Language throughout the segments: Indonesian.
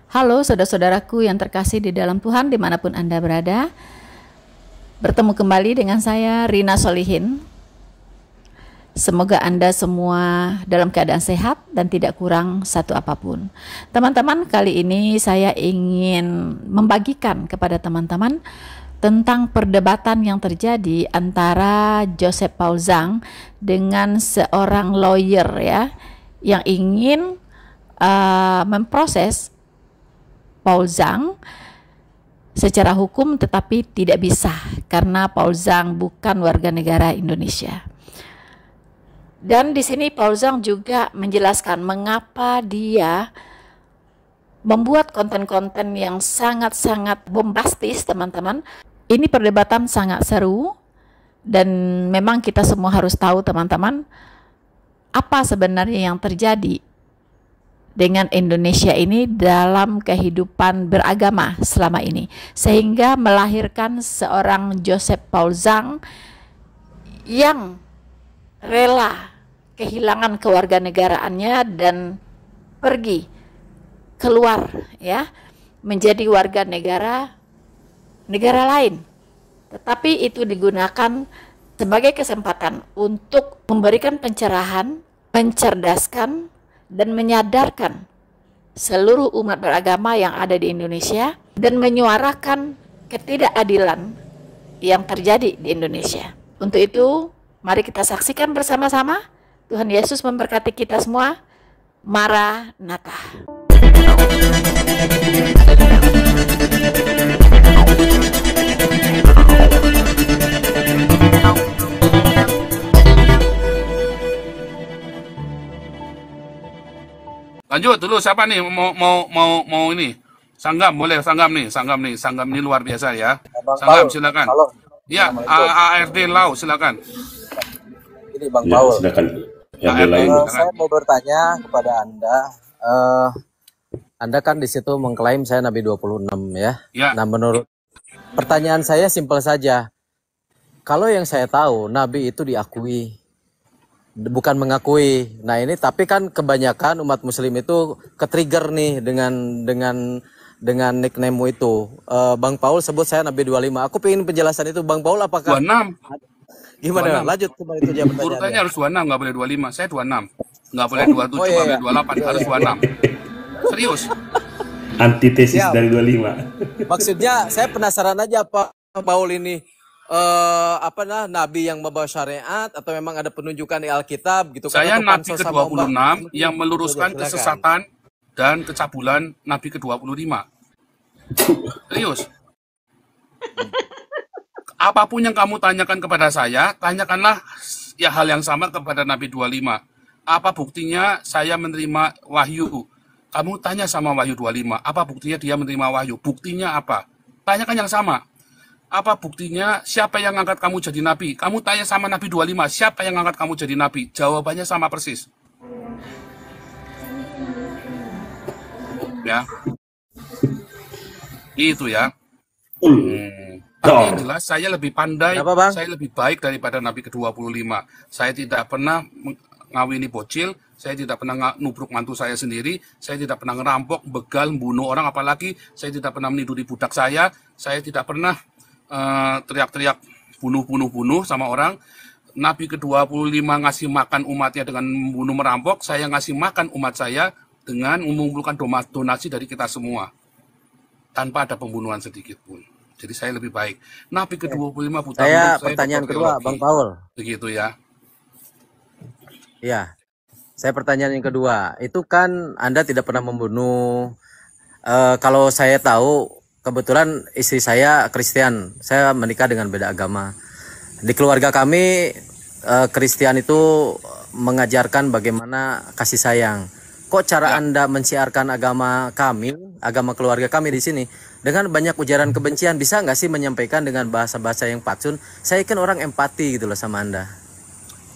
Halo saudara-saudaraku yang terkasih di dalam Tuhan dimanapun Anda berada. Bertemu kembali dengan saya Rina Solihin. Semoga Anda semua dalam keadaan sehat dan tidak kurang satu apapun. Teman-teman, kali ini saya ingin membagikan kepada teman-teman tentang perdebatan yang terjadi antara Joseph Paul Zhang dengan seorang lawyer ya, yang ingin memproses Paul Zhang secara hukum, tetapi tidak bisa karena Paul Zhang bukan warga negara Indonesia. Dan di sini Paul Zhang juga menjelaskan mengapa dia membuat konten-konten yang sangat-sangat bombastis, teman-teman. Ini perdebatan sangat seru dan memang kita semua harus tahu, teman-teman, apa sebenarnya yang terjadi dengan Indonesia ini dalam kehidupan beragama selama ini, sehingga melahirkan seorang Joseph Paul Zhang yang rela kehilangan kewarganegaraannya dan pergi keluar ya, menjadi warga negara lain. Tetapi itu digunakan sebagai kesempatan untuk memberikan pencerahan, mencerdaskan dan menyadarkan seluruh umat beragama yang ada di Indonesia dan menyuarakan ketidakadilan yang terjadi di Indonesia. Untuk itu, mari kita saksikan bersama-sama. Tuhan Yesus memberkati kita semua. Maranatha. Lanjut dulu, siapa nih mau ini? Sanggam boleh, Sanggam ini luar biasa ya. Bang Sanggam Paul, silakan. halo, Ya, Assalamualaikum. ARD Lau silakan. Ini Bang Ya, Paul. silakan. Yang ARD lain. silakan. Saya mau bertanya kepada Anda. Anda kan di situ mengklaim saya Nabi 26 ya. Ya. Nah, menurut pertanyaan saya simpel saja. Kalau yang saya tahu, Nabi itu diakui, bukan mengakui. Nah ini tapi kan kebanyakan umat Muslim itu ketrigger nih dengan nickname-mu itu. Bang Paul sebut saya Nabi 25. Aku pengen penjelasan itu, Bang Paul. Apakah 26. gimana? 26. Lanjut kembali itu dia pertanyaannya. Urutannya harus 26, nggak boleh 25. Saya 26. Nggak boleh 27, Oh, iya, nggak iya. boleh 28, harus 26. Serius. Antitesis Siap. dari 25. Maksudnya saya penasaran aja Pak Paul ini nabi yang membawa syariat atau memang ada penunjukan di Alkitab gitu kan? Saya Atau Nabi pansos sama ke-26 Mbak? yang meluruskan Silakan. kesesatan dan kecabulan Nabi ke-25. Serius. Apapun yang kamu tanyakan kepada saya, tanyakanlah ya hal yang sama kepada Nabi 25. Apa buktinya saya menerima wahyu? Kamu tanya sama Wahyu 25, apa buktinya dia menerima wahyu? Buktinya apa? Tanyakan yang sama. Apa buktinya siapa yang ngangkat kamu jadi nabi? Kamu tanya sama Nabi 25, siapa yang ngangkat kamu jadi nabi? Jawabannya sama persis. Ya. Itu ya. Tapi yang jelas saya lebih pandai, Kenapa, Bang? saya lebih baik daripada Nabi ke-25. Saya tidak pernah ngawini bocil, saya tidak pernah nubruk mantu saya sendiri, saya tidak pernah ngerampok, begal, bunuh orang, apalagi saya tidak pernah meniduri budak saya tidak pernah teriak-teriak bunuh sama orang. Nabi ke-25 ngasih makan umatnya dengan membunuh merampok, saya ngasih makan umat saya dengan mengumpulkan donasi dari kita semua. Tanpa ada pembunuhan sedikit pun. Jadi saya lebih baik. Nabi ke-25 buta Saya huruf, pertanyaan doktor kedua, teologi. Bang Paul. Begitu ya. Iya. Saya pertanyaan yang kedua. Itu kan Anda tidak pernah membunuh. Kalau saya tahu, kebetulan istri saya Kristen. Saya menikah dengan beda agama. Di keluarga kami, Kristen itu mengajarkan bagaimana kasih sayang. Kok cara Anda mensiarkan agama kami, agama keluarga kami di sini, dengan banyak ujaran kebencian, bisa nggak sih menyampaikan dengan bahasa-bahasa yang patsun? Saya kan orang empati gitu loh sama Anda.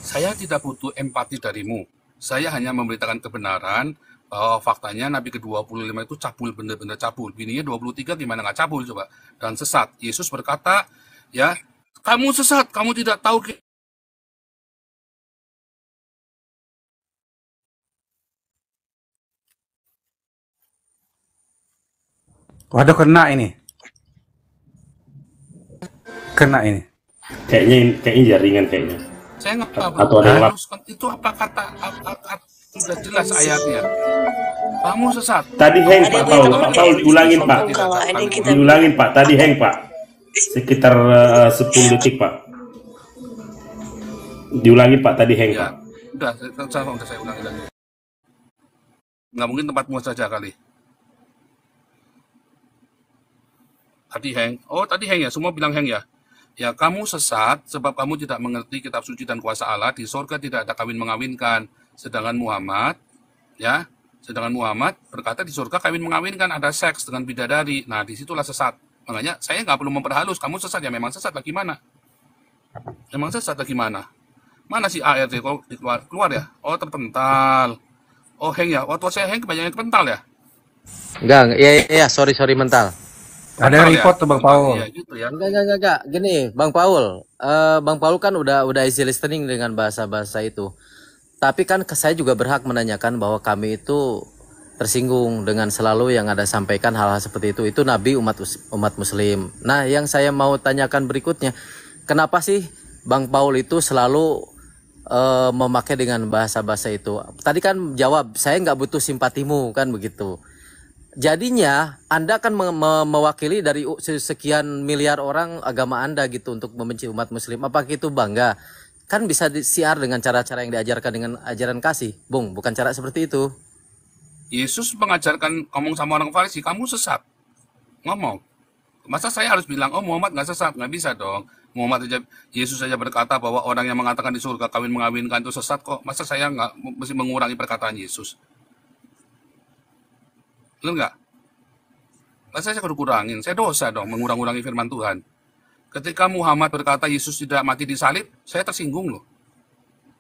Saya tidak butuh empati darimu. Saya hanya memberitakan kebenaran bahwa faktanya Nabi ke-25 itu cabul, benar-benar cabul. Bininya 23 gimana nggak cabul coba. Dan sesat. Yesus berkata, ya, kamu sesat, kamu tidak tahu. Waduh, kena ini. Kena ini. Kayaknya jaringan kayaknya. Saya nggak Atau ada yang harus itu apa kata sudah jelas ayatnya. Kamu sesat. Tadi hang Pak Paul diulangin Pak. Kalau ada kita Diulangin Pak. Tadi hang Pak. Sekitar 10 detik Pak. Diulangi Pak tadi hang Pak. Ya, udah saya ulangi lagi. Nggak mungkin tempatmu saja kali. Tadi hang. Oh, tadi hang ya. Semua bilang hang ya. Ya, kamu sesat sebab kamu tidak mengerti kitab suci dan kuasa Allah. Di surga tidak ada kawin mengawinkan. Sedangkan Muhammad berkata di surga kawin mengawinkan, ada seks dengan bidadari. Nah, disitulah sesat. Makanya saya nggak perlu memperhalus. Kamu sesat ya, memang sesat lah gimana? Memang sesat lah gimana? Mana sih ART kok keluar ya? Oh, terpental. Oh, hang ya. Waktu saya hang kebanyakan kepental ya? Enggak, iya, sorry mental. Ada yang report tuh Bang Paul. Iya, gitu ya. Enggak. Gini, Bang Paul. Bang Paul kan udah easy listening dengan bahasa-bahasa itu. Tapi kan saya juga berhak menanyakan bahwa kami itu tersinggung dengan selalu yang ada sampaikan hal-hal seperti itu. Itu Nabi umat Muslim. Nah, yang saya mau tanyakan berikutnya, kenapa sih Bang Paul itu selalu memakai dengan bahasa-bahasa itu? Tadi kan jawab, saya nggak butuh simpatimu kan begitu. Jadinya Anda kan mewakili dari sekian miliar orang agama Anda gitu untuk membenci umat Muslim. Apakah itu bangga? Kan bisa disiar dengan cara-cara yang diajarkan dengan ajaran kasih, Bung. Bukan cara seperti itu. Yesus mengajarkan ngomong sama orang Farisi, kamu sesat. Ngomong. Masa saya harus bilang, oh Muhammad nggak sesat? Nggak bisa dong. Yesus saja berkata bahwa orang yang mengatakan di surga kawin mengawinkan itu sesat kok. Masa saya nggak mesti mengurangi perkataan Yesus? Benar nggak? Masa saya kudu kurangin? Saya dosa dong mengurang-urangi firman Tuhan. Ketika Muhammad berkata Yesus tidak mati di salib, saya tersinggung loh.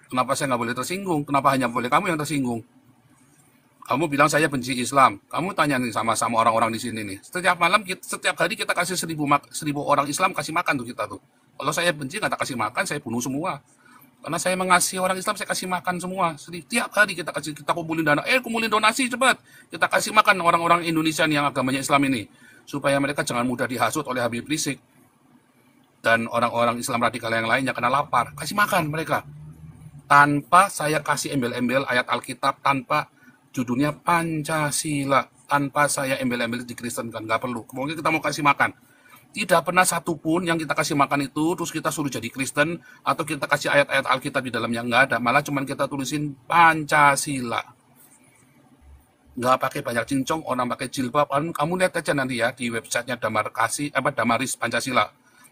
Kenapa saya nggak boleh tersinggung? Kenapa hanya boleh kamu yang tersinggung? Kamu bilang saya benci Islam. Kamu tanya nih sama orang-orang di sini nih. Setiap malam, setiap hari kita kasih 1000 orang Islam kasih makan tuh kita tuh. Kalau saya benci nggak kasih makan, saya bunuh semua. Karena saya mengasihi orang Islam, saya kasih makan semua. Setiap hari kita kumpulin dana. Kumpulin donasi cepat. Kita kasih makan orang-orang Indonesia yang agamanya Islam ini. Supaya mereka jangan mudah dihasut oleh Habib Rizik. Dan orang-orang Islam radikal yang lainnya kena lapar. Kasih makan mereka. Tanpa saya kasih embel-embel ayat Alkitab, tanpa judulnya Pancasila. Tanpa saya embel-embel dikristenkan. Nggak perlu. Mungkin kita mau kasih makan. Tidak pernah satupun yang kita kasih makan itu terus kita suruh jadi Kristen atau kita kasih ayat-ayat Alkitab di dalamnya, nggak ada. Malah cuman kita tulisin Pancasila. Nggak pakai banyak cincong, orang pakai jilbab. Kamu lihat aja nanti ya di websitenya Damaris Pancasila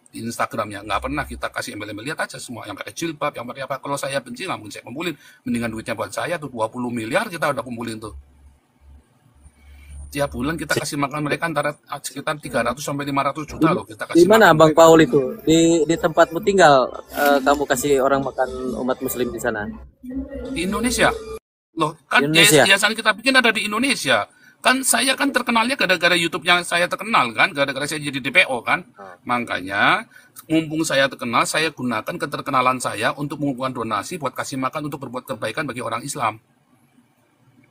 di Instagramnya. Nggak pernah kita kasih embel-embel. Lihat aja semua yang pakai jilbab, yang pakai apa. Kalau saya benci nggak mungkin saya kumpulin. Mendingan duitnya buat saya tuh 20 miliar kita udah kumpulin tuh. Tiap bulan kita kasih makan mereka antara sekitar 300 sampai 500 juta loh kita kasih. Di mana Bang Paul itu? Di tempatmu tinggal kamu kasih orang makan umat Muslim di sana? Di Indonesia. Loh, kan yayasan kita bikin ada di Indonesia. Kan saya kan terkenalnya gara-gara YouTube-nya saya terkenal kan, gara-gara saya jadi DPO kan. Makanya mumpung saya terkenal, saya gunakan keterkenalan saya untuk mengumpulkan donasi buat kasih makan untuk berbuat kebaikan bagi orang Islam.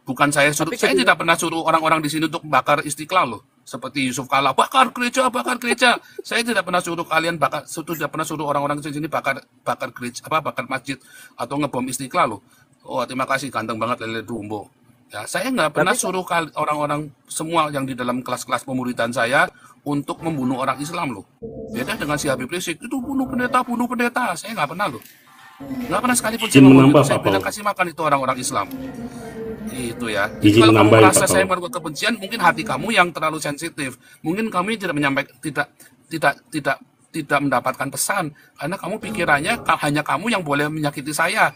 Bukan saya suruh, saya tidak pernah suruh orang-orang di sini untuk bakar Istiqlal loh. Seperti Yusuf Kala, bakar gereja, bakar gereja. Saya tidak pernah suruh kalian bakar, tidak pernah suruh orang-orang di sini bakar gereja, bakar masjid atau ngebom Istiqlal loh. Oh, terima kasih, ganteng banget Lele Dumbo. Ya, saya nggak pernah suruh orang-orang semua yang di dalam kelas-kelas pemuridan saya untuk membunuh orang Islam loh. Beda dengan si Habib Rizik, itu bunuh pendeta. Saya nggak pernah loh. Nggak pernah sekalipun saya bilang kasih makan itu orang-orang Islam. Itu ya. Jadi kalau kamu merasa saya melakukan kebencian, mungkin hati kamu yang terlalu sensitif. Mungkin kami tidak menyampaikan, tidak mendapatkan pesan karena kamu pikirannya hanya kamu yang boleh menyakiti saya.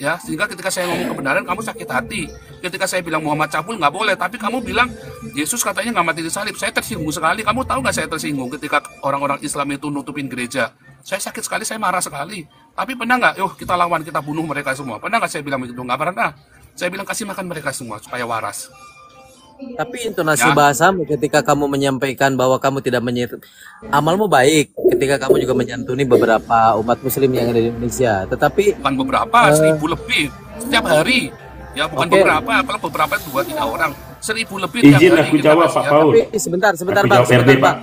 Ya, sehingga ketika saya ngomong kebenaran kamu sakit hati. Ketika saya bilang Muhammad cabul nggak boleh, tapi kamu bilang Yesus katanya nggak mati di salib. Saya tersinggung sekali. Kamu tahu nggak saya tersinggung ketika orang-orang Islam itu nutupin gereja? Saya sakit sekali, saya marah sekali. Tapi pernah nggak? Yuk kita lawan, kita bunuh mereka semua. Pernah nggak saya bilang itu? Nggak pernah. Saya bilang kasih makan mereka semua supaya waras. Tapi intonasi bahasamu ketika kamu menyampaikan bahwa kamu tidak amalmu baik ketika kamu juga menyantuni beberapa umat Muslim yang ada di Indonesia. Tetapi bukan beberapa, 1000 lebih setiap hari. Ya bukan beberapa, kalau beberapa 2-3 orang. 1000 lebih Izin tiap hari aku kita jawab kasih, Pak ya. Paul. Tapi sebentar Aku Bang, jawab RD Pak.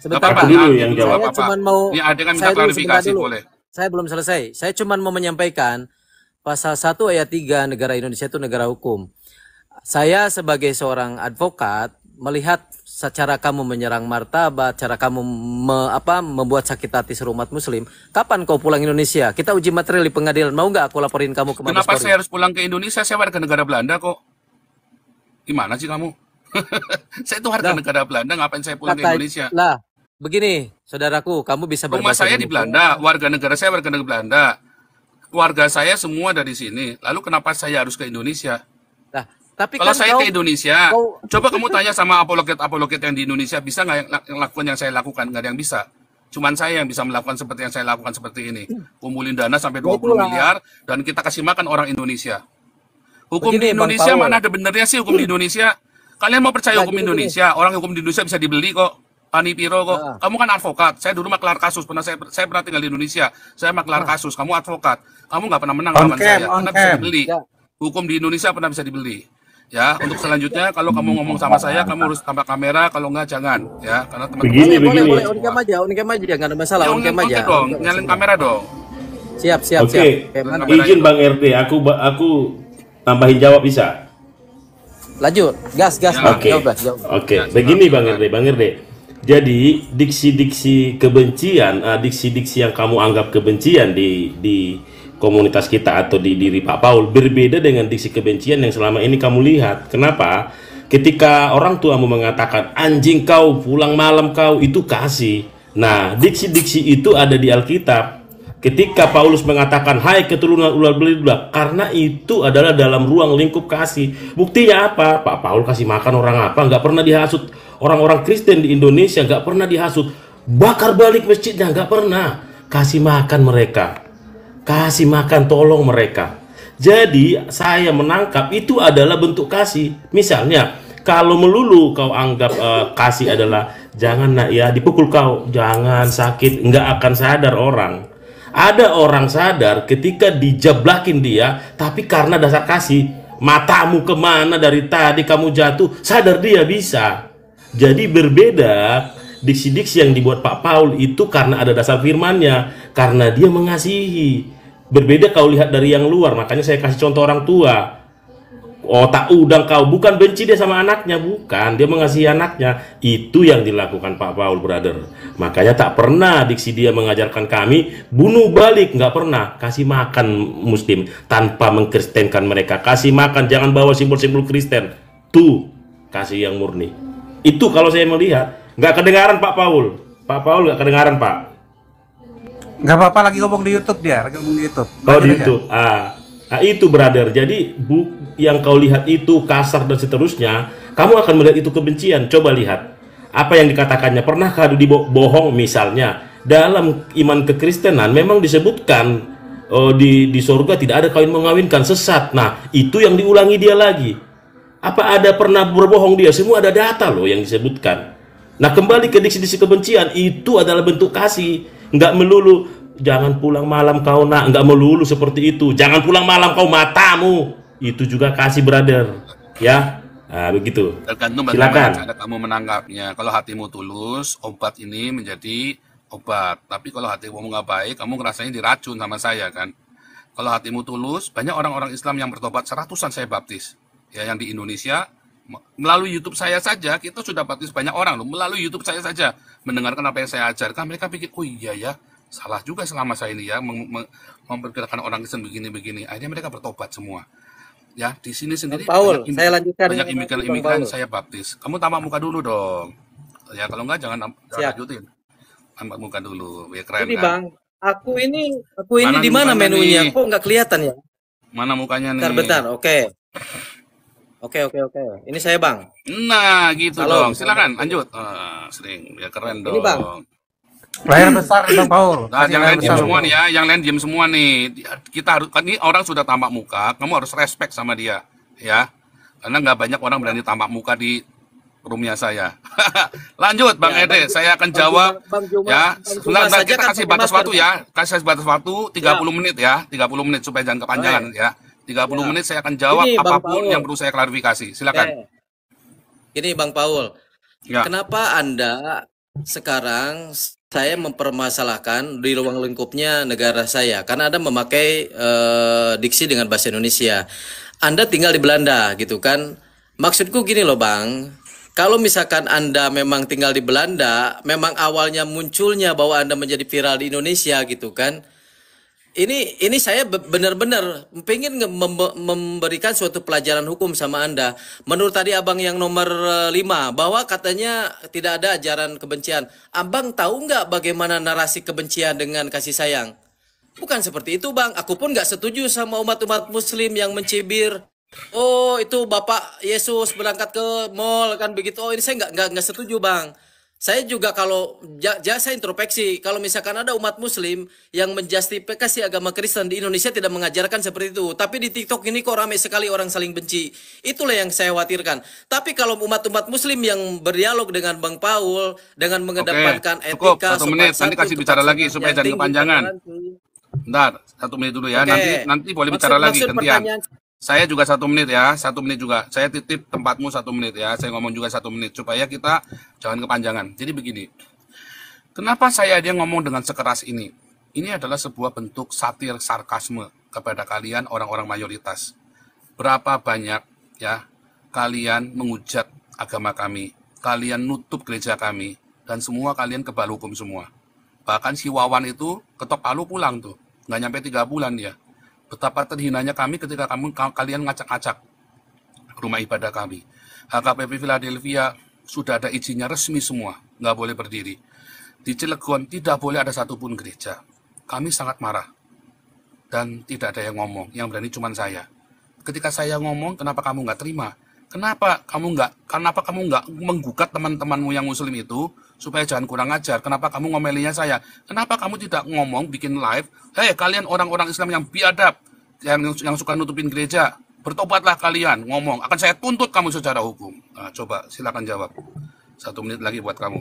Sebentar Apa-apa, Bang. Aku dulu ya, yang gitu, jawab. Saya apa-apa. cuman mau Ini ada kan minta saya dulu sebentar klarifikasi, dulu. boleh. Saya belum selesai. Saya cuman mau menyampaikan pasal 1 ayat 3 negara Indonesia itu negara hukum. Saya sebagai seorang advokat melihat secara kamu menyerang martabat, cara kamu membuat sakit hati seluruh umat muslim. Kapan kau pulang Indonesia? Kita uji material di pengadilan. Mau nggak aku laporin kamu ke Mabes Kenapa Polri? saya harus pulang ke Indonesia? Saya warga negara Belanda kok. Gimana sih kamu? Saya itu warga Lah, negara Belanda, ngapain saya pulang ke kata Indonesia? lah, begini, saudaraku, kamu bisa Rumah berbahasa saya di Indonesia. Belanda, warga negara saya warga negara Belanda. Keluarga saya semua dari sini. Lalu kenapa saya harus ke Indonesia? Nah, tapi Kalau kan saya kau, ke Indonesia, kau coba kamu tanya sama apologet-apologet yang di Indonesia, bisa nggak yang lakukan yang saya lakukan? Nggak ada yang bisa. Cuman saya yang bisa melakukan seperti yang saya lakukan seperti ini. Kumpulin dana sampai ya 20 itulah. miliar, dan kita kasih makan orang Indonesia. Hukum Begini di Bang Indonesia Paul. mana ada benernya sih hukum di Indonesia? Kalian mau percaya Nah, hukum gini. Indonesia? Orang hukum di Indonesia bisa dibeli kok. Pani Piro kok. Nah, Kamu kan advokat. Saya dulu maklar kasus. Saya pernah tinggal di Indonesia. Saya maklar nah, kasus. Kamu advokat. Kamu nggak pernah menang On lawan cam, saya. on Karena bisa cam. dibeli. ya. Hukum di Indonesia pernah bisa dibeli. Ya, untuk selanjutnya kalau kamu ngomong sama saya, kamu harus tambah kamera. Kalau nggak jangan. Ya, karena teman-teman Begini, saya Boleh, begini. on cam aja, nggak ada masalah, Ya, on cam aja. dong. Nyalain kamera dong. Siap. Oke, Oke, mana? Kamera izin itu. Bang RD, aku tambahin jawab bisa. Lanjut, gas, Ya, Bang. Oke, Jawab. oke. ya, Begini silakan. Bang RD. Jadi diksi-diksi kebencian, diksi-diksi yang kamu anggap kebencian di komunitas kita atau di diri Pak Paul berbeda dengan diksi kebencian yang selama ini kamu lihat. Kenapa? Ketika orang tuamu mengatakan anjing kau, pulang malam kau, itu kasih. Nah, diksi-diksi itu ada di Alkitab. Ketika Paulus mengatakan hai keturunan ular beludak, karena itu adalah dalam ruang lingkup kasih. Buktinya apa? Pak Paul kasih makan orang apa? Nggak pernah dihasut. Orang-orang Kristen di Indonesia nggak pernah dihasut. Bakar balik masjidnya nggak pernah. Kasih makan mereka. Kasih makan, tolong mereka. Jadi saya menangkap itu adalah bentuk kasih. Misalnya kalau melulu kau anggap kasih adalah jangan nak ya dipukul kau, jangan sakit, nggak akan sadar orang. Ada orang sadar ketika dijablakin dia, tapi karena dasar kasih, matamu kemana dari tadi kamu jatuh, sadar dia bisa. Jadi berbeda diksi-diksi yang dibuat Pak Paul itu karena ada dasar firmannya, karena dia mengasihi. Berbeda kau lihat dari yang luar, makanya saya kasih contoh orang tua. Otak udang kau, bukan benci dia sama anaknya, bukan, dia mengasihi anaknya. Itu yang dilakukan Pak Paul, brother. Makanya tak pernah diksi dia mengajarkan kami bunuh balik, nggak pernah. Kasih makan muslim tanpa mengkristenkan mereka. Kasih makan, jangan bawa simbol-simbol Kristen. Tuh kasih yang murni. Itu kalau saya melihat nggak kedengaran Pak Paul. Pak Paul nggak kedengaran Pak. Nggak apa-apa, lagi ngomong di YouTube dia, lagi ngomong di YouTube. Oh Lanjut di aja. YouTube. Nah, itu brother. Jadi yang kau lihat itu kasar dan seterusnya, kamu akan melihat itu kebencian. Coba lihat apa yang dikatakannya. Pernahkah dibohong misalnya dalam iman kekristenan memang disebutkan di surga tidak ada kawin mengawinkan, sesat. Nah itu yang diulangi dia lagi. Apa ada pernah berbohong dia? Semua ada data loh yang disebutkan. Nah kembali ke diksi-diksi kebencian, itu adalah bentuk kasih. Nggak melulu jangan pulang malam kau nak, nggak melulu seperti itu. Jangan pulang malam kau, matamu. Itu juga kasih brother. Ya, nah, begitu. Tergantung bagaimana Silakan. cara kamu menangkapnya. Kalau hatimu tulus, obat ini menjadi obat. Tapi kalau hatimu nggak baik, kamu ngerasanya diracun sama saya kan. Kalau hatimu tulus, banyak orang-orang Islam yang bertobat, seratusan saya baptis. Ya, yang di Indonesia, melalui YouTube saya saja, kita sudah baptis banyak orang loh. Melalui YouTube saya saja, mendengarkan apa yang saya ajarkan, mereka pikir, oh iya ya, salah juga selama saya ini ya, memperkirakan orang Kristen begini-begini. Akhirnya mereka bertobat semua. Ya, di sini sendiri Paul, saya lanjutkan banyak ini, imigran-imigran Bang Paul. saya baptis. Kamu tamak muka dulu dong. Ya, kalau enggak jangan Siap. lanjutin. Tamak muka dulu. Ya keren Ini kan? Bang, aku ini Mana di mana mukanya menunya? nih? Kok nggak kelihatan ya? Mana mukanya nih? Bentar. Oke. Ini saya Bang. Nah, gitu Salam. dong. Silakan lanjut. Sering. Ya keren Ini, dong. Bang. Layar besar Bang Paul. Nah, Kasih yang layar lain diem besar. semua nih ya, yang lain diem semua nih. Kita harus, kan ini orang sudah tampak muka, kamu harus respect sama dia, ya. Karena nggak banyak orang berani tampak muka di roomnya saya. Lanjut, Bang Ya, Ede, Bang- saya akan Bang jawab. Juma- Bang Juma- Ya, Bang Juma sebentar, saja kita kan kasih pakai batas masker, waktu ya, kasih batas waktu 30 menit ya, 30 menit supaya jangan kepanjangan ya. 30 Ya. menit saya akan jawab Ini, Bang apapun Paul. yang perlu saya klarifikasi. Silakan. Gini Bang Paul, Ya, kenapa Anda sekarang saya mempermasalahkan di ruang lingkupnya negara saya? Karena Anda memakai diksi dengan bahasa Indonesia. Anda tinggal di Belanda gitu kan? Maksudku gini loh Bang, kalau misalkan Anda memang tinggal di Belanda, memang awalnya munculnya bahwa Anda menjadi viral di Indonesia gitu kan? Ini saya benar-benar pengen memberikan suatu pelajaran hukum sama Anda. Menurut tadi Abang yang nomor 5 bahwa katanya tidak ada ajaran kebencian. Abang tahu nggak bagaimana narasi kebencian dengan kasih sayang? Bukan seperti itu Bang. Aku pun nggak setuju sama umat-umat Muslim yang mencibir. Oh itu Bapak Yesus berangkat ke mall kan begitu. Oh ini saya nggak setuju Bang. Saya juga kalau saya introspeksi, kalau misalkan ada umat Muslim yang menjustifikasi agama Kristen di Indonesia tidak mengajarkan seperti itu, tapi di TikTok ini kok ramai sekali orang saling benci. Itulah yang saya khawatirkan. Tapi kalau umat-umat Muslim yang berdialog dengan Bang Paul dengan oke, mengedepankan cukup etika, 1 menit. sopan Nanti santun, kasih tepat bicara lagi sopan supaya jangan tinggi, kepanjangan. toleransi. Bentar, 1 menit dulu ya. Oke, Nanti boleh bicara lagi maksud gantian. pertanyaan Saya juga 1 menit ya, 1 menit juga. Saya titip tempatmu 1 menit ya. Saya ngomong juga 1 menit supaya kita jangan kepanjangan. Jadi begini, kenapa saya dia ngomong dengan sekeras ini? Ini adalah sebuah bentuk satir sarkasme kepada kalian orang-orang mayoritas. Berapa banyak ya kalian menghujat agama kami, kalian nutup gereja kami, dan semua kalian kebal hukum semua. Bahkan si Wawan itu ketok palu pulang tuh, nggak nyampe 3 bulan dia. Betapa terhinanya kami ketika kalian ngacak-ngacak rumah ibadah kami. HKBP Philadelphia sudah ada izinnya resmi semua, nggak boleh berdiri. Di Cilegon tidak boleh ada satupun gereja. Kami sangat marah dan tidak ada yang ngomong. Yang berani cuma saya. Ketika saya ngomong, kenapa kamu nggak terima? Kenapa kamu nggak menggugat teman-temanmu yang Muslim itu supaya jangan kurang ajar? Kenapa kamu ngomelinya saya? Kenapa kamu tidak ngomong bikin live? Hei kalian orang-orang Islam yang biadab, yang suka nutupin gereja, bertobatlah kalian. Ngomong, akan saya tuntut kamu secara hukum. Nah, coba silakan jawab. 1 menit lagi buat kamu.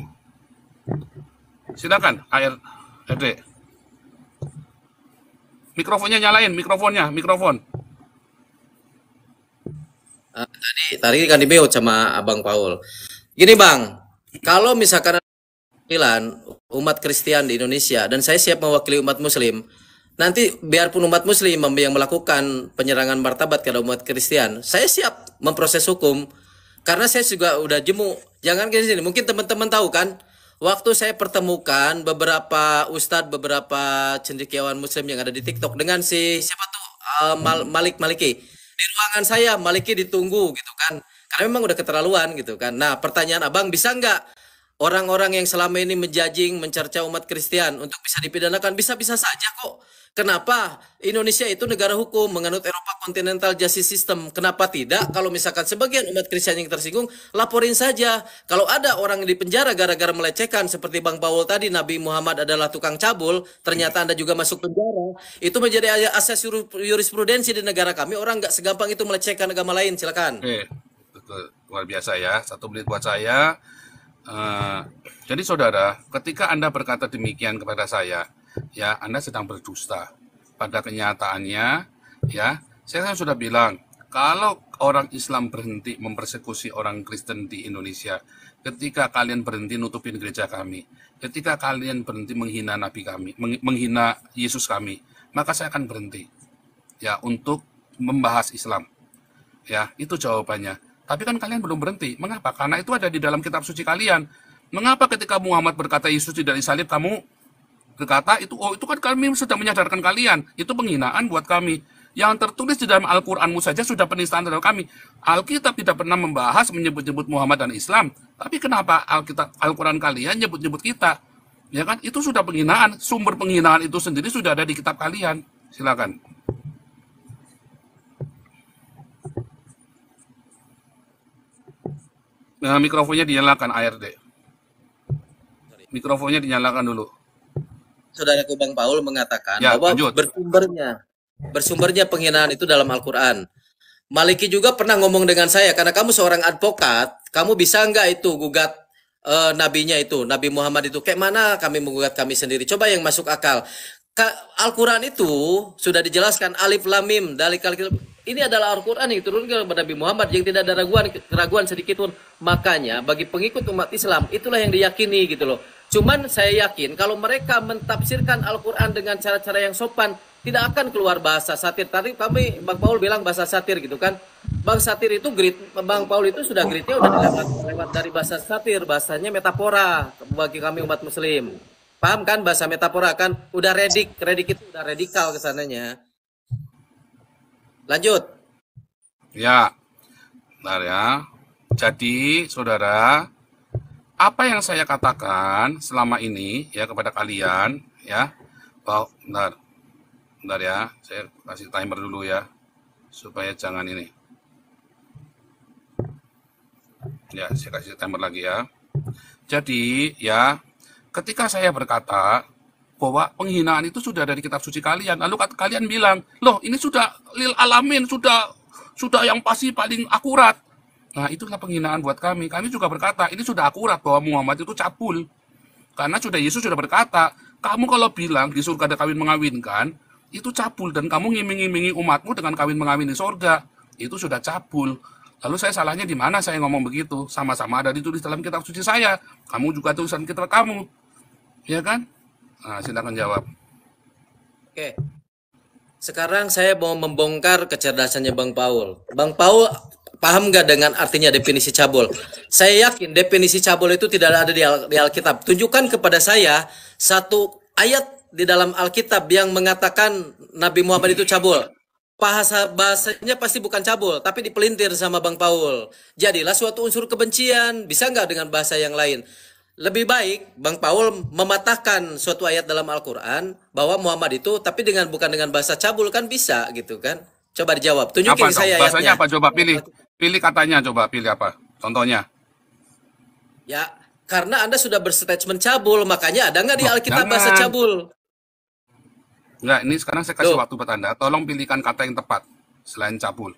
Silakan, RD. Mikrofonnya nyalain, mikrofon. tadi kan di mute sama Abang Paul. Gini Bang, kalau misalkan ada perwakilan umat Kristen di Indonesia dan saya siap mewakili umat Muslim, nanti biarpun umat Muslim yang melakukan penyerangan martabat kepada umat Kristen, saya siap memproses hukum karena saya juga udah jemu. Jangan kayak sini, mungkin teman-teman tahu kan, waktu saya pertemukan beberapa ustadz, beberapa cendekiawan Muslim yang ada di TikTok dengan si siapa tuh Maliki di ruangan saya, Maliki ditunggu gitu kan, karena memang udah keterlaluan gitu kan. Nah pertanyaan Abang, bisa nggak orang-orang yang selama ini menjajing, mencerca umat Kristen untuk bisa dipidanakan? Bisa-bisa saja kok. Kenapa? Indonesia itu negara hukum, menganut Eropa Continental Justice System. Kenapa tidak? Kalau misalkan sebagian umat Kristen yang tersinggung, laporin saja. Kalau ada orang di penjara gara-gara melecehkan, seperti Bang Paul tadi, Nabi Muhammad adalah tukang cabul, ternyata Anda juga masuk penjara, itu menjadi asas jurisprudensi di negara kami. Orang nggak segampang itu melecehkan agama lain. Silakan. Oke, betul. Luar biasa ya. 1 menit buat saya. Jadi saudara, ketika Anda berkata demikian kepada saya, ya Anda sedang berdusta. Pada kenyataannya, ya saya kan sudah bilang, kalau orang Islam berhenti mempersekusi orang Kristen di Indonesia, ketika kalian berhenti nutupin gereja kami, ketika kalian berhenti menghina Nabi kami, menghina Yesus kami, maka saya akan berhenti, ya untuk membahas Islam. Ya, itu jawabannya. Tapi kan kalian belum berhenti. Mengapa? Karena itu ada di dalam kitab suci kalian. Mengapa ketika Muhammad berkata Yesus tidak disalib, kamu berkata itu, oh itu kan kami sudah menyadarkan kalian. Itu penghinaan buat kami. Yang tertulis di dalam Al-Quranmu saja sudah penistaan terhadap kami. Alkitab tidak pernah membahas menyebut-nyebut Muhammad dan Islam. Tapi kenapa Al-Quran kalian nyebut-nyebut kita? Ya kan? Itu sudah penghinaan. Sumber penghinaan itu sendiri sudah ada di kitab kalian. Silakan. Nah, mikrofonnya dinyalakan ARD. Mikrofonnya dinyalakan dulu. Saudaraku Bang Paul mengatakan Ya, bahwa lanjut. bersumbernya penghinaan itu dalam Al-Quran. Maliki juga pernah ngomong dengan saya, karena kamu seorang advokat, kamu bisa nggak itu gugat nabinya itu, Nabi Muhammad itu? Kayak mana kami menggugat kami sendiri? Coba yang masuk akal. Al-Quran itu sudah dijelaskan alif lam mim, Ini adalah Al-Quran yang diturunkan kepada Nabi Muhammad yang tidak ada keraguan sedikit pun. Makanya bagi pengikut umat Islam itulah yang diyakini gitu loh. Cuman saya yakin kalau mereka mentafsirkan Al-Quran dengan cara-cara yang sopan, tidak akan keluar bahasa satir. Tadi Bang Paul bilang bahasa satir gitu kan. Bang satir itu Bang Paul itu sudah gridnya udah lewat dari bahasa satir, bahasanya metafora bagi kami umat Muslim. Paham kan bahasa metafora kan? Udah redik itu udah radikal kesananya. Lanjut. Ya, bentar ya. Jadi, saudara, apa yang saya katakan selama ini ya kepada kalian ya, bahwa bentar ya, saya kasih timer dulu ya, supaya jangan ini. Ya, saya kasih timer lagi ya. Jadi, ya, ketika saya berkata bahwa penghinaan itu sudah dari kitab suci kalian, lalu kalian bilang, loh ini sudah lil alamin, sudah yang pasti paling akurat. Nah, itulah penghinaan buat kami. Kami juga berkata, ini sudah akurat bahwa Muhammad itu cabul. Karena Yesus sudah berkata, kamu kalau bilang di surga ada kawin mengawinkan, itu cabul. Dan kamu ngiming-ngimingi umatmu dengan kawin mengawin di surga, itu sudah cabul. Lalu saya salahnya di mana saya ngomong begitu? Sama-sama ada ditulis dalam kitab suci saya. Kamu juga tulisan kitab kamu. Ya kan? Nah, silakan jawab. Oke. Sekarang saya mau membongkar kecerdasannya Bang Paul. Bang Paul paham nggak dengan artinya definisi cabul? Saya yakin definisi cabul itu tidak ada di Alkitab. Tunjukkan kepada saya satu ayat di dalam Alkitab yang mengatakan Nabi Muhammad itu cabul. Bahasanya pasti bukan cabul, tapi dipelintir sama Bang Paul. Jadilah suatu unsur kebencian. Bisa nggak dengan bahasa yang lain? Lebih baik Bang Paul mematahkan suatu ayat dalam Al-Quran bahwa Muhammad itu, tapi bukan dengan bahasa cabul kan bisa gitu kan? Coba dijawab. Tunjukin saya ayatnya. Bahasanya apa? Coba pilih katanya. Coba pilih apa? Contohnya. Ya, karena Anda sudah berstatement cabul, makanya ada nggak di Alkitab bahasa cabul? Enggak, ini sekarang saya kasih waktu buat Anda. Tolong pilihkan kata yang tepat selain cabul.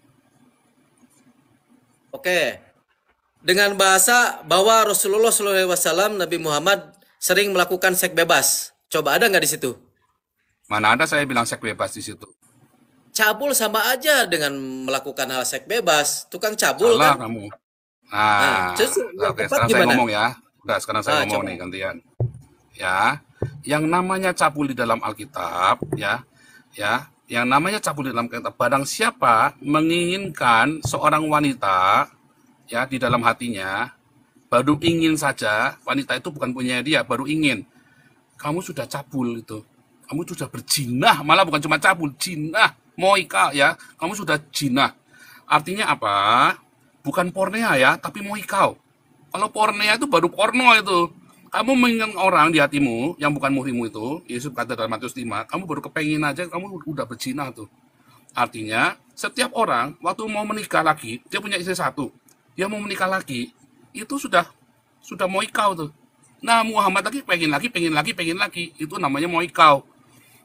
Oke. Dengan bahasa bahwa Rasulullah SAW, Nabi Muhammad sering melakukan seks bebas. Coba ada nggak di situ? Mana ada saya bilang seks bebas di situ? Cabul sama aja dengan melakukan hal seks bebas. Tukang cabul salah kan? Kamu. Nah, oke, sekarang saya ngomong ya. Udah, sekarang saya ngomong nih gantian. Ya, yang namanya cabul di dalam Alkitab, yang namanya cabul di dalam Alkitab, barang siapa menginginkan seorang wanita ya di dalam hatinya, baru ingin saja, wanita itu bukan punya dia, baru ingin, kamu sudah cabul itu, kamu sudah berjinah, malah bukan cuma cabul, jinah, moika ya, kamu sudah jinah. Artinya apa? Bukan pornea ya, tapi moikau. Kalau pornea itu baru porno itu. Kamu mengingat orang di hatimu yang bukan muhrimu itu, Yesus kata dalam Matius 5, kamu baru kepengin aja, kamu udah berzina tuh. Artinya, setiap orang waktu mau menikah lagi, dia punya istri satu, dia mau menikah lagi, itu sudah moikau tuh. Nah, Muhammad lagi pengen lagi, itu namanya moikau.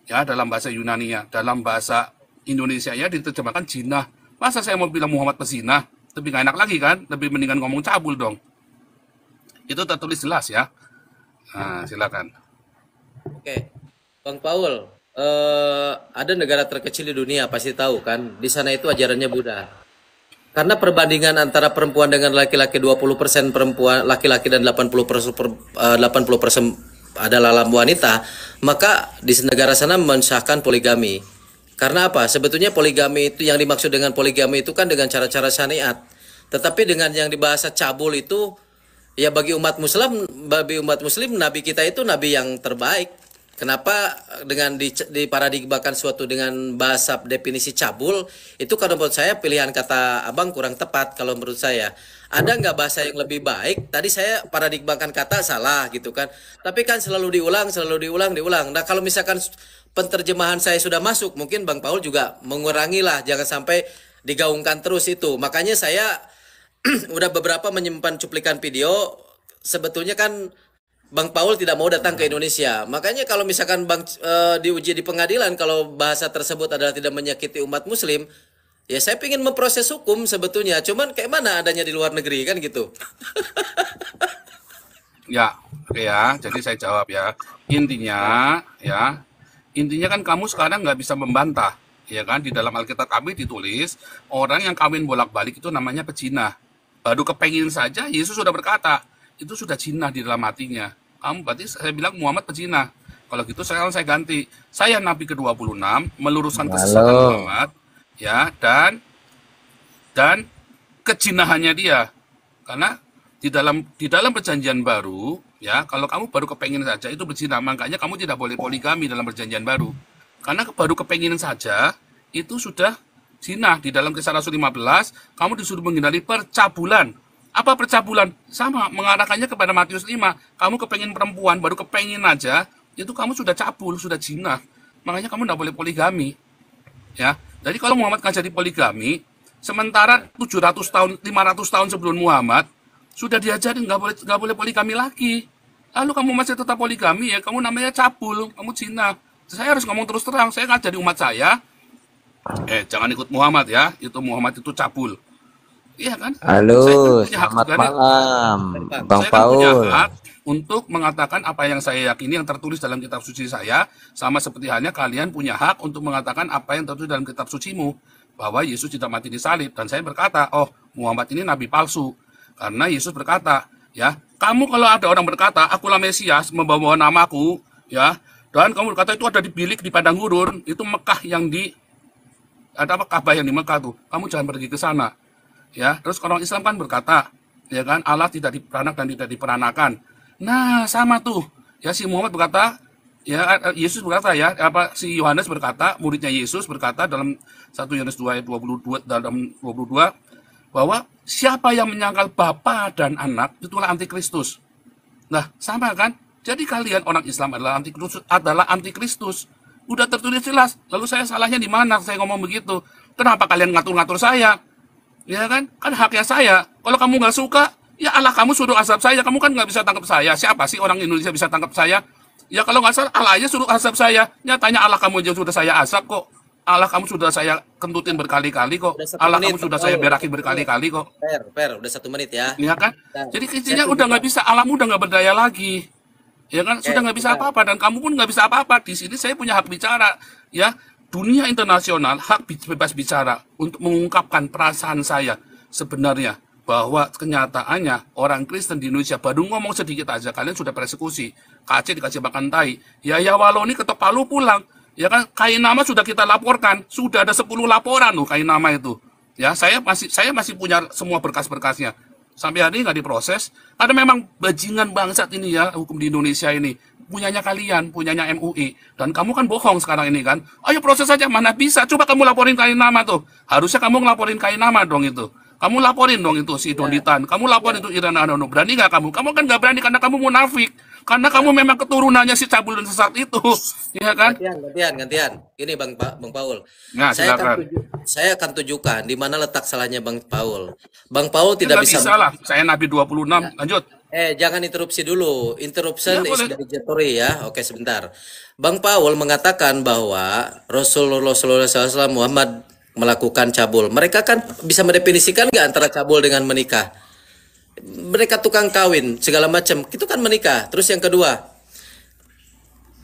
Ya, dalam bahasa Yunani-nya, dalam bahasa Indonesia-nya diterjemahkan jinah. Masa saya mau bilang Muhammad pezina? Lebih gak enak lagi kan? Lebih mendingan ngomong cabul dong. Itu tertulis jelas ya. Nah, silakan. Oke, Bang Paul, ada negara terkecil di dunia pasti tahu kan? Di sana itu ajarannya Buddha. Karena perbandingan antara perempuan dengan laki-laki 20% perempuan laki-laki dan 80% adalah wanita, maka di negara sana mensahkan poligami. Karena apa? Sebetulnya poligami itu yang dimaksud dengan poligami itu kan dengan cara-cara syariat. Tetapi dengan yang dibahasa cabul itu ya bagi umat muslim nabi kita itu nabi yang terbaik. Kenapa dengan diparadigmakan suatu dengan bahasa definisi cabul itu kalau menurut saya pilihan kata Abang kurang tepat kalau menurut saya. Ada nggak bahasa yang lebih baik? Tadi saya paradigmakan kata salah gitu kan. Tapi kan selalu diulang. Nah kalau misalkan penterjemahan saya sudah masuk, mungkin Bang Paul juga mengurangi lah. Jangan sampai digaungkan terus itu. Makanya saya udah beberapa menyimpan cuplikan video. Sebetulnya kan Bang Paul tidak mau datang ke Indonesia. Makanya kalau misalkan diuji di pengadilan kalau bahasa tersebut adalah tidak menyakiti umat muslim, ya saya ingin memproses hukum sebetulnya. Cuman kayak mana adanya di luar negeri kan gitu. Ya, oke ya. Jadi saya jawab ya. Intinya kan kamu sekarang nggak bisa membantah Ya kan, di dalam Alkitab kami ditulis orang yang kawin bolak-balik itu namanya pezina. Baru kepengin saja Yesus sudah berkata, itu sudah zina di dalam hatinya. Kamu berarti saya bilang Muhammad pezina. Kalau gitu sekarang saya ganti. Saya Nabi ke-26 meluruskan kesesatan Muhammad, ya, dan kejinahannya dia. Karena di dalam perjanjian baru, ya, kalau kamu baru kepengin saja itu berzina, makanya kamu tidak boleh poligami dalam perjanjian baru. Karena baru kepengin saja itu sudah zina. Di dalam Kisah Rasul 15, kamu disuruh menghindari percabulan. Apa percabulan? Sama, mengarahkannya kepada Matius 5. Kamu kepengin perempuan, baru kepengin aja, itu kamu sudah cabul, sudah zina. Makanya kamu tidak boleh poligami. Ya. Jadi kalau Muhammad ngajari poligami, sementara 700 tahun, 500 tahun sebelum Muhammad, sudah diajarin nggak boleh poligami lagi. Lalu kamu masih tetap poligami, ya kamu namanya cabul, kamu zina. Saya harus ngomong terus terang, saya ngajari umat saya, jangan ikut Muhammad ya, itu Muhammad itu cabul. Iya kan? Halo, selamat malam, Bang Saya kan punya Paul. hak untuk mengatakan apa yang saya yakini yang tertulis dalam kitab suci saya, sama seperti halnya kalian punya hak untuk mengatakan apa yang tertulis dalam kitab sucimu, bahwa Yesus tidak mati di salib. Dan saya berkata, oh Muhammad ini nabi palsu, karena Yesus berkata, ya kamu kalau ada orang berkata, akulah Mesias membawa namaku, ya, dan kamu berkata itu ada di bilik di padang gurun, itu Mekah yang ada apa Ka'bah yang di Mekah tuh, kamu jangan pergi ke sana. Ya, terus orang Islam kan berkata, ya kan, Allah tidak diperanak dan tidak diperanakan. Nah, sama tuh. Ya, si Muhammad berkata, ya Yesus berkata ya, si Yohanes berkata, muridnya Yesus berkata dalam 1 Yohanes 2 ayat 22 dalam 22 bahwa siapa yang menyangkal Bapa dan Anak itulah antikristus. Nah, sama kan? Jadi kalian orang Islam adalah antikristus. Udah tertulis jelas. Lalu saya salahnya di mana saya ngomong begitu? Kenapa kalian ngatur-ngatur saya? Ya kan haknya saya. Kalau kamu nggak suka, ya Allah kamu suruh azab saya. Kamu kan nggak bisa tangkap saya. Siapa sih orang Indonesia bisa tangkap saya? Ya kalau nggak salah Allah aja suruh azab saya. Nyatanya Allah kamu aja sudah saya azab kok. Allah kamu sudah saya kentutin berkali-kali kok. Allah kamu sudah saya berakin berkali-kali kok. Udah 1 menit ya. Ya kan? Jadi intinya udah nggak bisa. Allahmu udah nggak berdaya lagi. Ya kan? Sudah nggak bisa apa-apa dan kamu pun nggak bisa apa-apa. Di sini saya punya hak bicara. Ya. Dunia internasional hak bebas bicara untuk mengungkapkan perasaan saya sebenarnya bahwa kenyataannya orang Kristen di Indonesia baru ngomong sedikit aja kalian sudah persekusi, KC dikasih makan tai, ya Waloni ketok Palu pulang, ya kan Kain Nama sudah kita laporkan, sudah ada 10 laporan loh Kain Nama itu, ya saya masih punya semua berkas-berkasnya. Sampai hari ini nggak diproses. Ada memang bajingan bangsat ini ya hukum di Indonesia ini. Punyanya kalian, punyanya MUI. Dan kamu kan bohong sekarang ini kan. Ayo proses saja, mana bisa. Coba kamu laporin Kain Nama tuh. Harusnya kamu ngelaporin Kain Nama dong itu. Kamu laporin dong itu si Donitan. Kamu laporin itu Irana Anono. Berani nggak kamu? Kamu kan nggak berani karena kamu munafik. Karena kamu memang keturunannya si cabul dan sesat itu. Ya kan? Gantian. Ini Bang Paul. Nah, saya akan tunjukkan di mana letak salahnya Bang Paul. Bang Paul tidak bisa lah. Saya Nabi 26. Lanjut. Jangan interupsi dulu. Interruption is dari Jetori ya. Oke, sebentar. Bang Paul mengatakan bahwa Rasulullah SAW Muhammad melakukan cabul. Mereka kan bisa mendefinisikan nggak antara cabul dengan menikah? Mereka tukang kawin segala macam. Itu kan menikah. Terus yang kedua,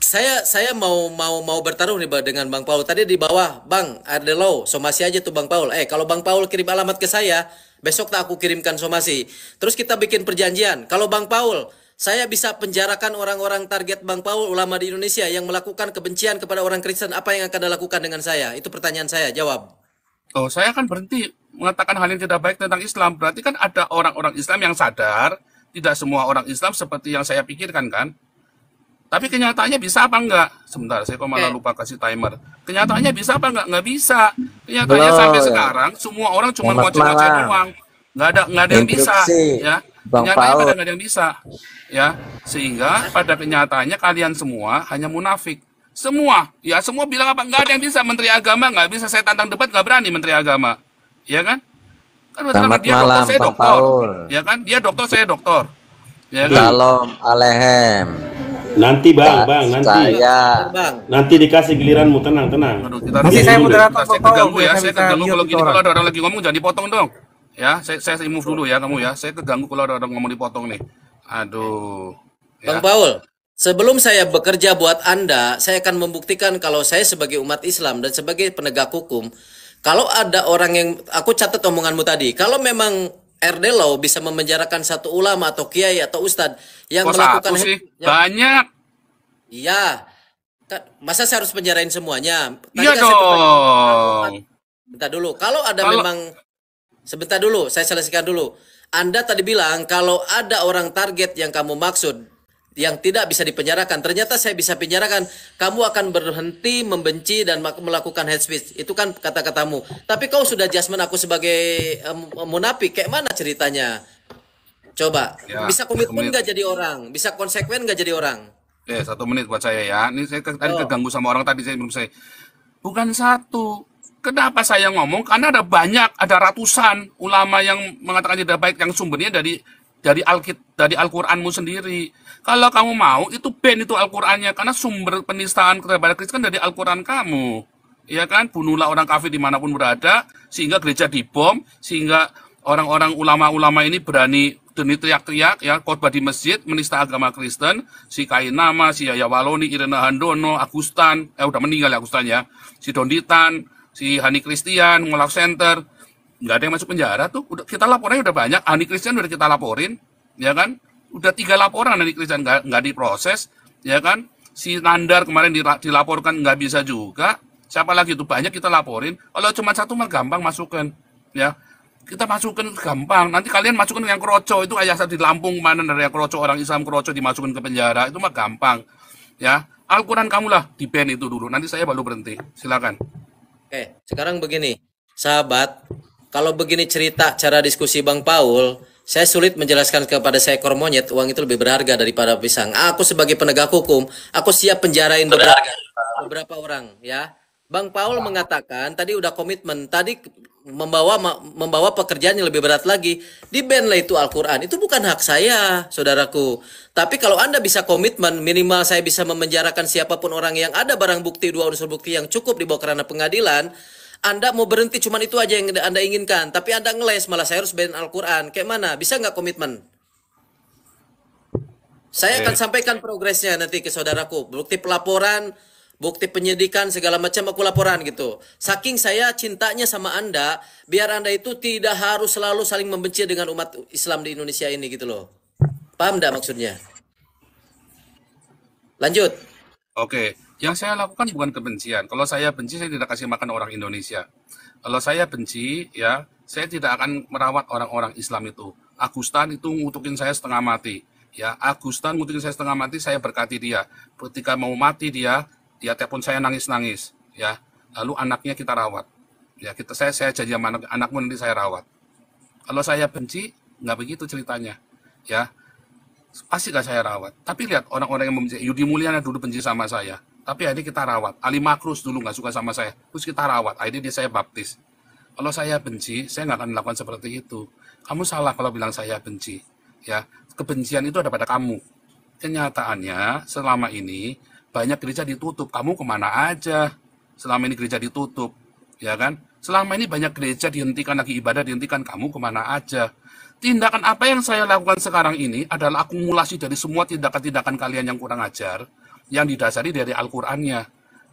saya mau bertaruh nih dengan Bang Paul. Tadi di bawah, Bang, ada low, somasi aja tuh Bang Paul. Kalau Bang Paul kirim alamat ke saya, besok tak aku kirimkan somasi. Terus kita bikin perjanjian. Kalau Bang Paul, saya bisa penjarakan orang-orang target Bang Paul, ulama di Indonesia yang melakukan kebencian kepada orang Kristen. Apa yang akan Anda lakukan dengan saya? Itu pertanyaan saya, jawab. Oh, saya akan berhenti mengatakan hal yang tidak baik tentang Islam. Berarti kan ada orang-orang Islam yang sadar, tidak semua orang Islam seperti yang saya pikirkan kan. Tapi kenyataannya bisa apa enggak? Sebentar, saya kok malah lupa kasih timer. Kenyataannya bisa apa enggak? Enggak bisa. Kenyataannya sampai sekarang semua orang cuma ngoceh-ngoceh doang. Enggak ada yang bisa, ya. Kenyataannya nggak ada yang bisa, ya. Sehingga pada kenyataannya kalian semua hanya munafik. Semua bilang apa? Enggak ada yang bisa. Menteri Agama nggak bisa. Saya tantang debat nggak berani Menteri Agama, ya kan? Kan dia dokter, saya dokter, ya kan? Dia dokter, saya dokter, ya kan? Shalom Alehem. Nanti nanti dikasih giliranmu, tenang. Masih saya moderator saya keganggu ya, saya keganggu kalau gini, kalau ada orang lagi ngomong jangan dipotong dong. Ya, saya move dulu ya kamu ya. Saya keganggu kalau ada orang ngomong dipotong nih. Aduh. Bang Paul, Sebelum saya bekerja buat Anda, saya akan membuktikan kalau saya sebagai umat Islam dan sebagai penegak hukum, kalau ada orang yang, aku catat omonganmu tadi, kalau memang RD Law bisa memenjarakan satu ulama atau kiai atau ustadz yang Kok melakukan satu sih? Banyak. iya, masa saya harus penjarain semuanya? Tadi Iya kan saya dong. bentar dulu, kalau ada memang, sebentar dulu, saya selesaikan dulu. Anda tadi bilang kalau ada orang target yang kamu maksud yang tidak bisa dipenjarakan, ternyata saya bisa penjarakan, kamu akan berhenti membenci dan melakukan hate speech. Itu kan kata-katamu. Tapi kau sudah judgement aku sebagai munafik, kayak mana ceritanya? Coba, Ya, bisa komitmen nggak jadi orang? Bisa konsekuen nggak jadi orang? 1 menit buat saya ya. Ini saya tadi keganggu sama orang tadi, saya belum selesai. Bukan satu. Kenapa saya ngomong? Karena ada banyak, ada ratusan ulama yang mengatakan tidak baik yang sumbernya dari Al-Qur'anmu sendiri. Kalau kamu mau, itu ban itu Al-Qur'annya, karena sumber penistaan kepada Kristen dari Al-Qur'an kamu. Ya kan? Bunuhlah orang kafir dimanapun berada, sehingga gereja dibom, sehingga orang-orang ulama-ulama ini berani teriak-teriak, ya, khotbah di masjid, menista agama Kristen, si Kainama, si Yaya Waloni, Irena Handono, Agustan, udah meninggal ya Agustan ya, si Donditan, si Hani Christian, Ngolaf Center, nggak ada yang masuk penjara tuh. Udah, kita laporannya udah banyak. Hani Christian udah kita laporin, ya kan? Udah 3 laporan Hani Christian nggak diproses, ya kan? Si Nandar kemarin dilaporkan nggak bisa juga. Siapa lagi tuh banyak kita laporin. Kalau cuma satu mah gampang masukin, ya. Kita masukin gampang. Nanti kalian masukin yang kroco itu kayak di Lampung mana dari yang kroco, orang Islam kroco dimasukin ke penjara itu mah gampang, ya. Al-Quran kamulah di ban itu dulu. Nanti saya baru berhenti. Silakan. Oke, sekarang begini, sahabat, kalau begini cerita cara diskusi Bang Paul, saya sulit menjelaskan kepada seekor monyet uang itu lebih berharga daripada pisang. Aku sebagai penegak hukum, aku siap penjarain beberapa orang, ya. Bang Paul mengatakan tadi udah komitmen, tadi membawa pekerjaan yang lebih berat lagi, di ban lah itu Al-Quran. Itu bukan hak saya, saudaraku. Tapi kalau Anda bisa komitmen, minimal saya bisa memenjarakan siapapun orang yang ada barang bukti, 2 unsur bukti yang cukup dibawa ke ranah pengadilan. Anda mau berhenti cuman itu aja yang Anda inginkan, tapi Anda ngeles malah saya harus ban Al-Quran. Kayak mana? Bisa nggak komitmen? Saya akan sampaikan progresnya nanti ke saudaraku. Bukti pelaporan, bukti penyidikan, segala macam aku laporan gitu. Saking saya cintanya sama Anda, biar Anda itu tidak harus selalu saling membenci dengan umat Islam di Indonesia ini gitu loh. Paham enggak maksudnya? Lanjut. Oke, yang saya lakukan bukan kebencian. Kalau saya benci, saya tidak kasih makan orang Indonesia. Kalau saya benci, ya, saya tidak akan merawat orang-orang Islam itu. Agustan itu ngutukin saya setengah mati. Ya, Agustan ngutukin saya setengah mati, saya berkati dia. Ketika mau mati dia telepon saya nangis-nangis, ya. Lalu anaknya kita rawat. Ya, saya janji sama anakmu nanti saya rawat. Kalau saya benci, nggak begitu ceritanya. Ya, pasti nggak saya rawat. Tapi lihat orang-orang yang membenci, Yudi Mulyana dulu benci sama saya. Tapi akhirnya kita rawat. Ali Makrus dulu nggak suka sama saya. Terus kita rawat. Akhirnya dia saya baptis. Kalau saya benci, saya nggak akan melakukan seperti itu. Kamu salah kalau bilang saya benci. Ya, kebencian itu ada pada kamu. Kenyataannya selama ini banyak gereja ditutup. Kamu kemana aja? Selama ini gereja ditutup, ya kan? Selama ini banyak gereja dihentikan lagi ibadah, dihentikan. Kamu kemana aja? Tindakan apa yang saya lakukan sekarang ini adalah akumulasi dari semua tindakan-tindakan kalian yang kurang ajar, yang didasari dari Al-Qur'annya,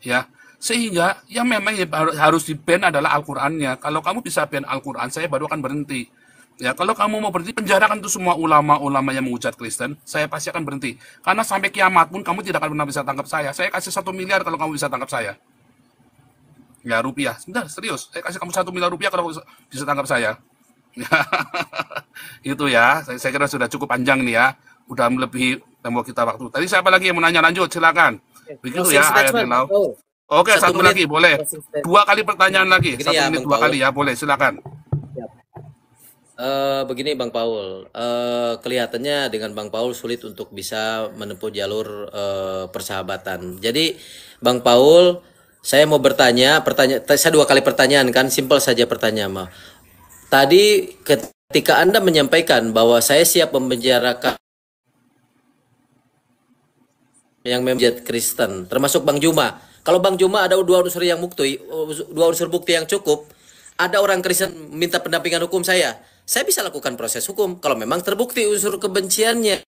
ya. Sehingga yang memang harus di-ban adalah Al-Qur'annya. Kalau kamu bisa ban Al-Qur'an, saya baru akan berhenti. Ya, kalau kamu mau berhenti, penjarakan itu semua ulama-ulama yang menghujat Kristen, saya pasti akan berhenti. Karena sampai kiamat pun kamu tidak akan pernah bisa tangkap saya. Saya kasih 1 miliar kalau kamu bisa tangkap saya. Ya, rupiah. Sebentar, serius. Saya kasih kamu 1 miliar rupiah kalau bisa tangkap saya. Itu ya, saya kira sudah cukup panjang nih ya. Udah melebihi tembok kita waktu. Tadi siapa lagi yang mau nanya, lanjut, silakan. Begitu ya, ayat Lau. Oke, satu lagi, boleh. 2 kali pertanyaan lagi. 1 menit 2 kali ya, boleh, silakan. Begini Bang Paul, kelihatannya dengan Bang Paul sulit untuk bisa menempuh jalur persahabatan. Jadi Bang Paul, saya mau bertanya, saya 2 kali pertanyaan kan, simpel saja pertanyaan mah. Tadi ketika Anda menyampaikan bahwa saya siap memenjarakan yang memjat Kristen, termasuk Bang Juma. Kalau Bang Juma ada 2 unsur yang bukti, 2 unsur bukti yang cukup, ada orang Kristen minta pendampingan hukum saya bisa lakukan proses hukum kalau memang terbukti unsur kebenciannya.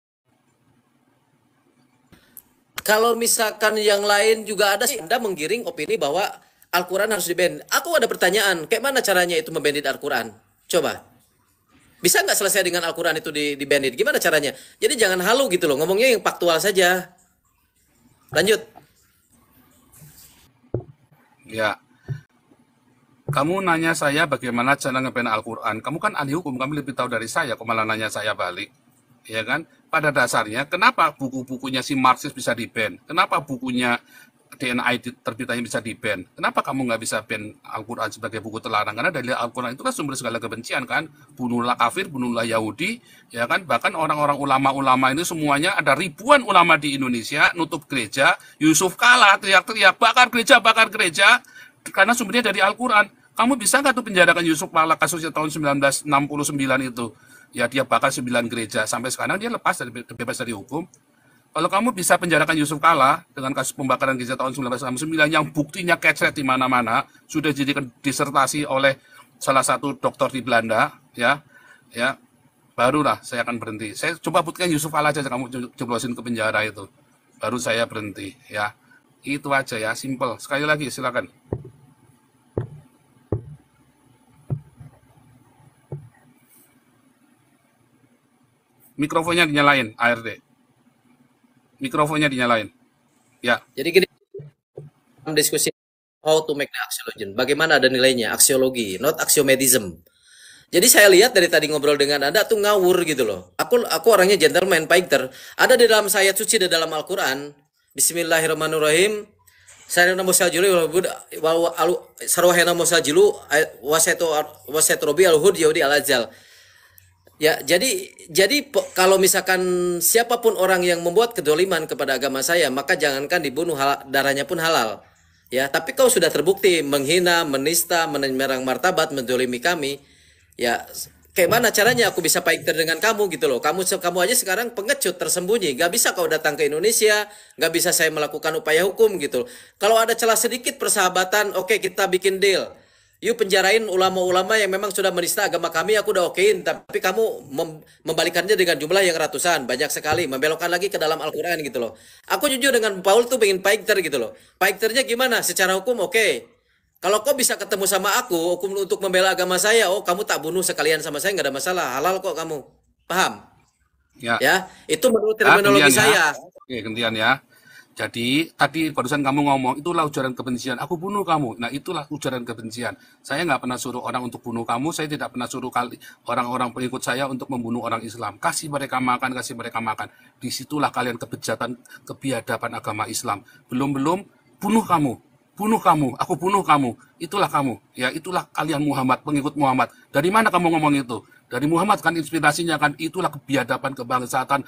kalau misalkan yang lain juga ada sih, Anda menggiring opini bahwa Al-Quran harus di-ban. Aku ada pertanyaan, kayak mana caranya itu membandit Al-Quran? Coba. Bisa nggak selesai dengan Al-Quran itu di-bandit? Gimana caranya? Jadi jangan halu gitu loh, ngomongnya yang faktual saja. Lanjut. Ya, kamu nanya saya bagaimana cara nge-ban Al-Quran. Kamu kan ahli hukum, kamu lebih tahu dari saya, kok malah nanya saya balik. Ya kan? Pada dasarnya, kenapa buku-bukunya si Marxis bisa di-ban? Kenapa bukunya DNA terbitannya bisa di-ban? Kenapa kamu nggak bisa ban Al-Quran sebagai buku terlarang? Karena dari Al-Quran itu kan sumber segala kebencian kan. Bunuhlah kafir, bunuhlah Yahudi, ya kan. Bahkan orang-orang ulama-ulama ini semuanya, ada ribuan ulama di Indonesia nutup gereja. Yusuf Kala teriak-teriak, bakar gereja, karena sumbernya dari Al-Quran. Kamu bisa nggak tuh penjarakan Yusuf Kala kasusnya tahun 1969 itu? Ya dia bakar 9 gereja, sampai sekarang dia bebas dari hukum. Kalau kamu bisa penjarakan Yusuf Kala dengan kasus pembakaran gereja tahun 1969 yang buktinya kecret di mana-mana, sudah dijadikan disertasi oleh salah satu dokter di Belanda, ya, barulah saya akan berhenti. Saya coba buktikan Yusuf Kala aja, kamu jeblosin ke penjara itu, baru saya berhenti, ya. Itu aja ya, simple. Sekali lagi silakan. Mikrofonnya dinyalain, ARD. Mikrofonnya dinyalain. Ya. Jadi gini, diskusi how to make the axiology. Bagaimana ada nilainya? Aksiologi, not axiomedism. Jadi saya lihat dari tadi ngobrol dengan Anda tuh ngawur gitu loh. Aku orangnya gentleman, fighter. Ada di dalam ayat suci di dalam Al-Quran. Bismillahirrahmanirrahim. Sarana musajilu sarwahana musajilu wasetrobi al-hud yaudi al-azal. Ya, jadi kalau misalkan siapapun orang yang membuat kedoliman kepada agama saya, maka jangankan dibunuh, darahnya pun halal. Ya, tapi kau sudah terbukti menghina, menista, menyerang martabat, mendolimi kami. Ya, kayak mana caranya aku bisa fighter dengan kamu gitu loh. Kamu aja sekarang pengecut, tersembunyi. Gak bisa kau datang ke Indonesia, gak bisa saya melakukan upaya hukum gitu. Kalau ada celah sedikit persahabatan, oke, kita bikin deal. Yuk penjarain ulama-ulama yang memang sudah menista agama kami, aku udah okein. Tapi kamu membalikannya dengan jumlah yang ratusan, banyak sekali, membelokkan lagi ke dalam Al-Quran gitu loh. Aku jujur dengan Paul tuh pengen fighter gitu loh. Fighternya gimana? Secara hukum oke. Kalau kau bisa ketemu sama aku, hukum untuk membela agama saya, oh kamu tak bunuh sekalian sama saya, nggak ada masalah, halal kok kamu. Paham? Ya, itu menurut terminologi saya. Oke, gantian ya. Jadi tadi barusan kamu ngomong, itulah ujaran kebencian, aku bunuh kamu. Nah itulah ujaran kebencian. Saya nggak pernah suruh orang untuk bunuh kamu, saya tidak pernah suruh orang-orang pengikut saya untuk membunuh orang Islam. Kasih mereka makan, Disitulah kalian kebejatan, kebiadaban agama Islam. Belum, bunuh kamu, aku bunuh kamu. Itulah kamu, ya itulah kalian Muhammad, pengikut Muhammad. Dari mana kamu ngomong itu? Dari Muhammad kan inspirasinya kan, itulah kebiadaban, kebangsaan,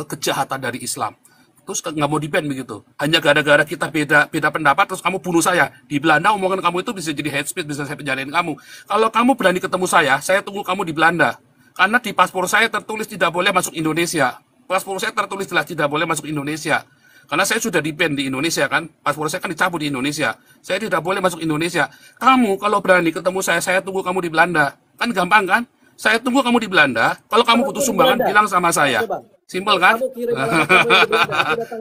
kejahatan dari Islam. Terus nggak mau di-ban begitu. Hanya gara-gara kita beda pendapat, terus kamu bunuh saya. Di Belanda omongan kamu itu bisa jadi hate speech, bisa saya penjarain kamu. Kalau kamu berani ketemu saya tunggu kamu di Belanda. Karena di paspor saya tertulis tidak boleh masuk Indonesia. Paspor saya tertulis jelas tidak boleh masuk Indonesia. Karena saya sudah di-ban di Indonesia kan. Paspor saya kan dicabut di Indonesia. Saya tidak boleh masuk Indonesia. Kamu kalau berani ketemu saya tunggu kamu di Belanda. Kan gampang kan? Saya tunggu kamu di Belanda. Kalau kamu butuh sumbangan, bilang sama saya. Simpel kan?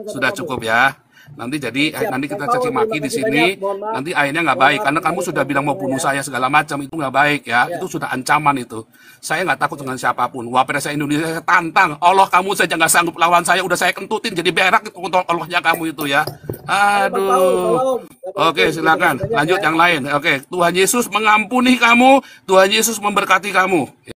Sudah cukup ya. Nanti kita caci maki di sini. Nanti akhirnya nggak baik karena kamu sudah bilang mau bunuh saya segala macam, itu nggak baik ya. Itu sudah ancaman itu. Saya nggak takut dengan siapapun. Wah, pada saya Indonesia saya tantang. Allah kamu saja nggak sanggup lawan saya. Udah saya kentutin jadi berak itu untuk Allahnya kamu itu ya. Aduh. Oke, silakan. Lanjut yang lain. Oke, Tuhan Yesus mengampuni kamu. Tuhan Yesus memberkati kamu.